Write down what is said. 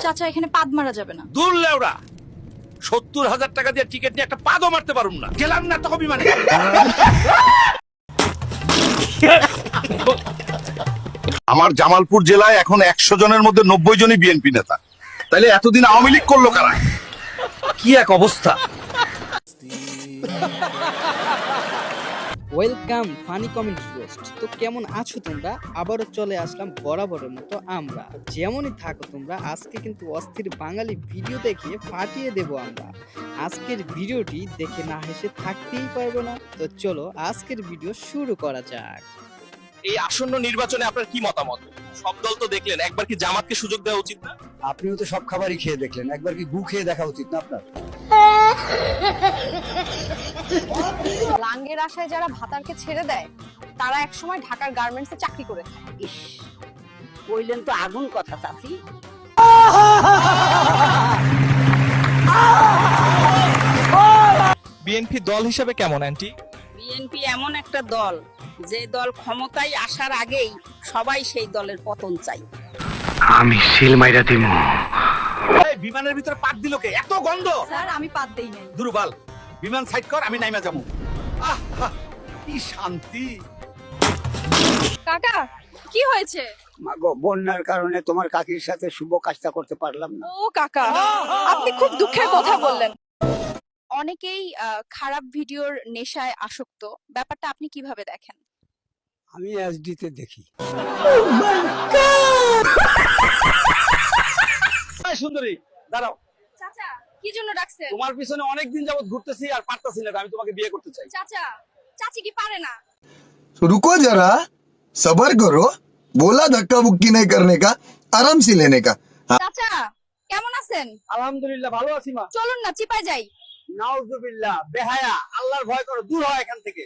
চাচা এখানে পাদ মারা যাবে না। দূর লেওড়া, 70,000 টাকা দিয়ে টিকিট নিয়ে একটা পাদও মারতে পারুম না। গেলাম না তো বিমানে। আমার জামালপুর জেলায় এখন 100 জনের মধ্যে 90 জনই বিএনপি নেতা। তাইলে এতদিন আওয়ামী লীগ করলো কারা? কি এক অবস্থা। Welcome funny comment roast. তো কেমন আছো তোমরা? আবারও চলে আসলাম বরাবরের মতো আমরা। যেমনই থাকো তোমরা, আজকে কিন্তু অস্থির বাঙালি ভিডিও দেখিয়ে ফাটিয়ে দেব আমরা। আজকের ভিডিওটি দেখে না হেসে থাকতেই পারবো না। তো চলো আজকের ভিডিও শুরু করা যাক। এই আসন্ন নির্বাচনে আপনার কি মতামত? সব দল তো দেখলেন, একবার কি জামাতকে সুযোগ দেওয়া উচিত না? আপনিও তো সব খাবারই খেয়ে দেখলেন, একবার কি গু খেয়ে দেখা উচিত না আপনার? লাঙ্গের আশায় যারা ভাতারকে ছেড়ে দেয় তারা একসময় ঢাকার গার্মেন্টসে চাকরি করে খায়। ইস, কইলেন তো আগুন কথা চাচি। বিএনপি দল হিসেবে কেমন আন্টি? বিএনপি এমন একটা দল, যে দল ক্ষমতায় আসার আগেই সবাই সেই দলের পতন চাই। আমি সিল মাইরা দিমু। এই বিমানের ভিতরে পাদ দিল কে? এত গন্ধ। স্যার আমি পাদ দেই নাই। দুর্বল, বিমান সাইড কর, আমি নাইমা যাবো। আহ, কি শান্তি। কাকা কি হয়েছে? মাগো, বন্যার কারণে তোমার কাকির সাথে শুভ কাজটা করতে পারলাম না। ও কাকা, আপনি খুব দুঃখের কথা বললেন। অনেকেই খারাপ ভিডিওর নেশায় আসক্ত, ব্যাপারটা আপনি কিভাবে দেখেন? আমি এসডি তে দেখি। এই সুন্দরী, দাঁড়াও। চাচা কি জন্য ডাকছেন? তোমার পিছনে অনেকদিন যাবত ঘুরতেছি আর পারতাছি না। আমি তোমাকে বিয়ে করতে চাই। চাচা, চাচি কি পারে না? तो रुको जरा, सबर करो। बोला धक्का बुक्की नहीं करने का, आराम से लेने का। চাচা কেমন আছেন? আলহামদুলিল্লাহ, ভালো আছি মা। চলুন না চিপায় যাই। নাউজুবিল্লাহ, বেহায়া, আল্লাহর ভয় করো, দূর হয় এখান থেকে।